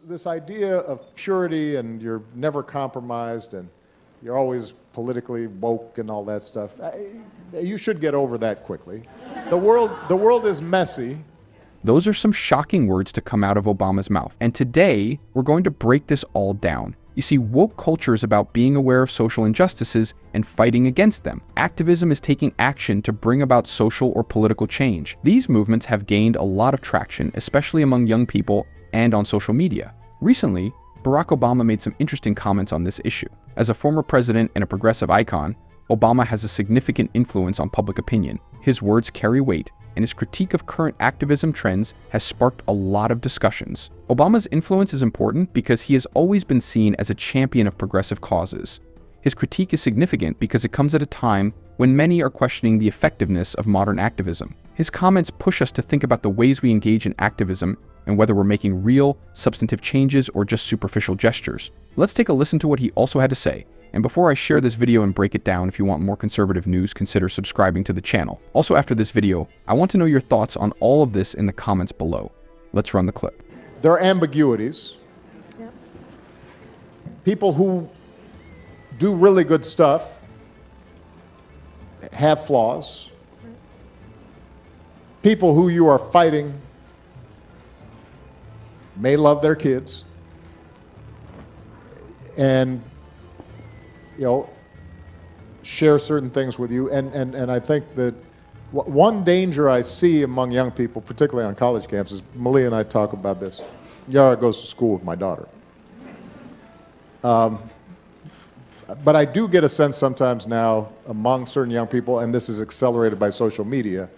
this idea of purity and you're never compromised and you're always politically woke and all that stuff, you should get over that quickly. The world is messy. Those are some shocking words to come out of Obama's mouth. And today, we're going to break this all down. You see, woke culture is about being aware of social injustices and fighting against them. Activism is taking action to bring about social or political change. These movements have gained a lot of traction, especially among young people and on social media. Recently, Barack Obama made some interesting comments on this issue. As a former president and a progressive icon, Obama has a significant influence on public opinion. His words carry weight, and his critique of current activism trends has sparked a lot of discussions. Obama's influence is important because he has always been seen as a champion of progressive causes. His critique is significant because it comes at a time when many are questioning the effectiveness of modern activism. His comments push us to think about the ways we engage in activism and whether we're making real, substantive changes or just superficial gestures. Let's take a listen to what he also had to say. And before I share this video and break it down, if you want more conservative news, consider subscribing to the channel. Also, after this video, I want to know your thoughts on all of this in the comments below. Let's run the clip. There are ambiguities. Yep. People who do really good stuff have flaws. People who you are fighting may love their kids and share certain things with you. And I think that one danger I see among young people, particularly on college campuses, Malia and I talk about this. Yara goes to school with my daughter. But I do get a sense sometimes now among certain young people, and this is accelerated by social media,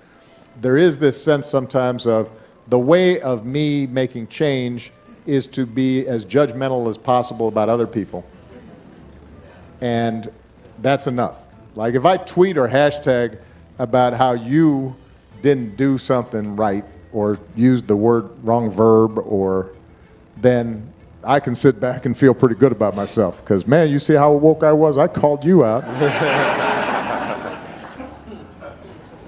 there is this sense sometimes of the way of me making change is to be as judgmental as possible about other people. And that's enough. Like if I tweet or hashtag about how you didn't do something right or used the wrong verb, or then I can sit back and feel pretty good about myself because, man, you see how woke I was? I called you out.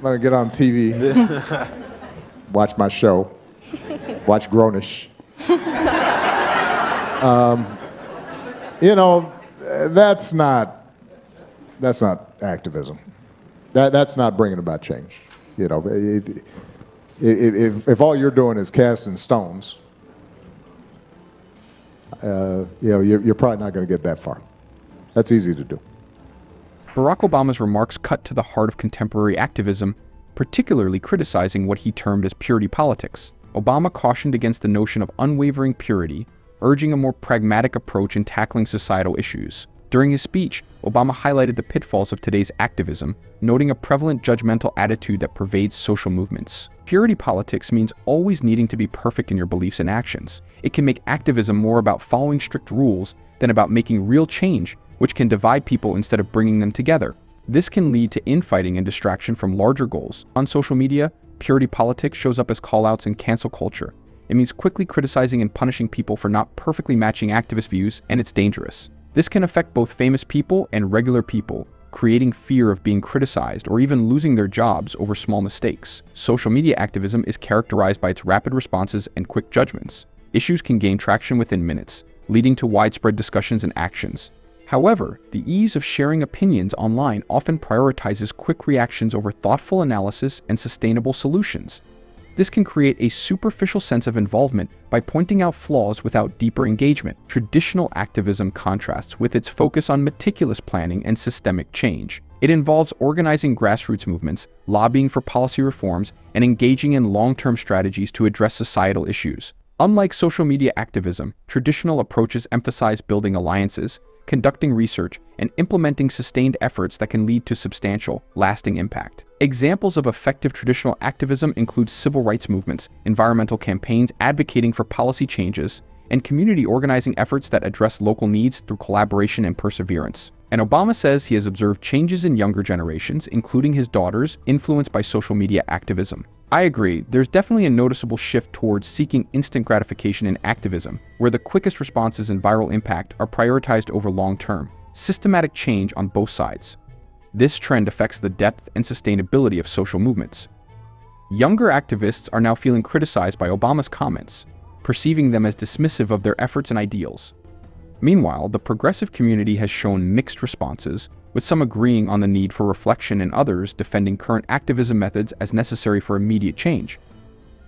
Let me get on TV, watch my show, watch Grownish. That's not activism. That's not bringing about change. If all you're doing is casting stones, you're probably not going to get that far. That's easy to do. Barack Obama's remarks cut to the heart of contemporary activism, particularly criticizing what he termed as purity politics. Obama cautioned against the notion of unwavering purity, urging a more pragmatic approach in tackling societal issues. During his speech, Obama highlighted the pitfalls of today's activism, noting a prevalent judgmental attitude that pervades social movements. Purity politics means always needing to be perfect in your beliefs and actions. It can make activism more about following strict rules than about making real change, which can divide people instead of bringing them together. This can lead to infighting and distraction from larger goals. On social media, purity politics shows up as callouts and cancel culture. It means quickly criticizing and punishing people for not perfectly matching activist views, and it's dangerous. This can affect both famous people and regular people, creating fear of being criticized or even losing their jobs over small mistakes. Social media activism is characterized by its rapid responses and quick judgments. Issues can gain traction within minutes, leading to widespread discussions and actions. However, the ease of sharing opinions online often prioritizes quick reactions over thoughtful analysis and sustainable solutions. This can create a superficial sense of involvement by pointing out flaws without deeper engagement. Traditional activism contrasts with its focus on meticulous planning and systemic change. It involves organizing grassroots movements, lobbying for policy reforms, and engaging in long-term strategies to address societal issues. Unlike social media activism, traditional approaches emphasize building alliances, conducting research, and implementing sustained efforts that can lead to substantial, lasting impact. Examples of effective traditional activism include civil rights movements, environmental campaigns advocating for policy changes, and community organizing efforts that address local needs through collaboration and perseverance. And Obama says he has observed changes in younger generations, including his daughters, influenced by social media activism. I agree, there's definitely a noticeable shift towards seeking instant gratification in activism, where the quickest responses and viral impact are prioritized over long-term, systematic change on both sides. This trend affects the depth and sustainability of social movements. Younger activists are now feeling criticized by Obama's comments. perceiving them as dismissive of their efforts and ideals. Meanwhile, the progressive community has shown mixed responses, with some agreeing on the need for reflection and others defending current activism methods as necessary for immediate change.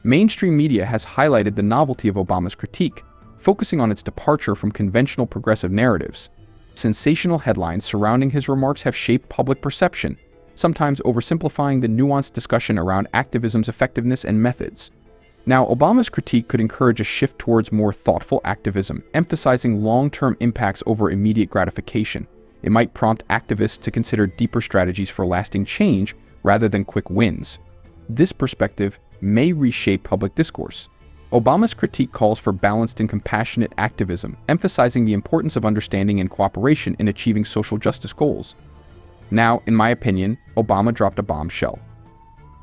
Mainstream media has highlighted the novelty of Obama's critique, focusing on its departure from conventional progressive narratives. Sensational headlines surrounding his remarks have shaped public perception, sometimes oversimplifying the nuanced discussion around activism's effectiveness and methods. Now, Obama's critique could encourage a shift towards more thoughtful activism, emphasizing long-term impacts over immediate gratification. It might prompt activists to consider deeper strategies for lasting change rather than quick wins. This perspective may reshape public discourse. Obama's critique calls for balanced and compassionate activism, emphasizing the importance of understanding and cooperation in achieving social justice goals. Now, in my opinion, Obama dropped a bombshell.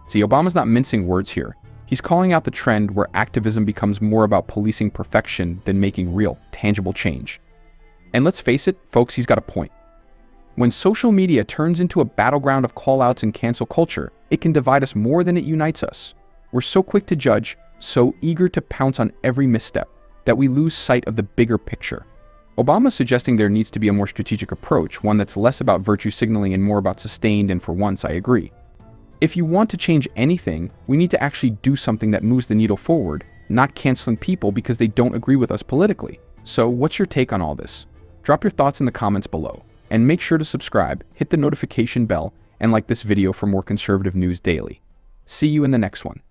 See, Obama's not mincing words here. He's calling out the trend where activism becomes more about policing perfection than making real, tangible change. And let's face it, folks, he's got a point. When social media turns into a battleground of call-outs and cancel culture, it can divide us more than it unites us. We're so quick to judge, so eager to pounce on every misstep, that we lose sight of the bigger picture. Obama's suggesting there needs to be a more strategic approach, one that's less about virtue signaling and more about sustained, and for once, I agree. If you want to change anything, we need to actually do something that moves the needle forward, not canceling people because they don't agree with us politically. So what's your take on all this? Drop your thoughts in the comments below, and make sure to subscribe, hit the notification bell, and like this video for more conservative news daily. See you in the next one.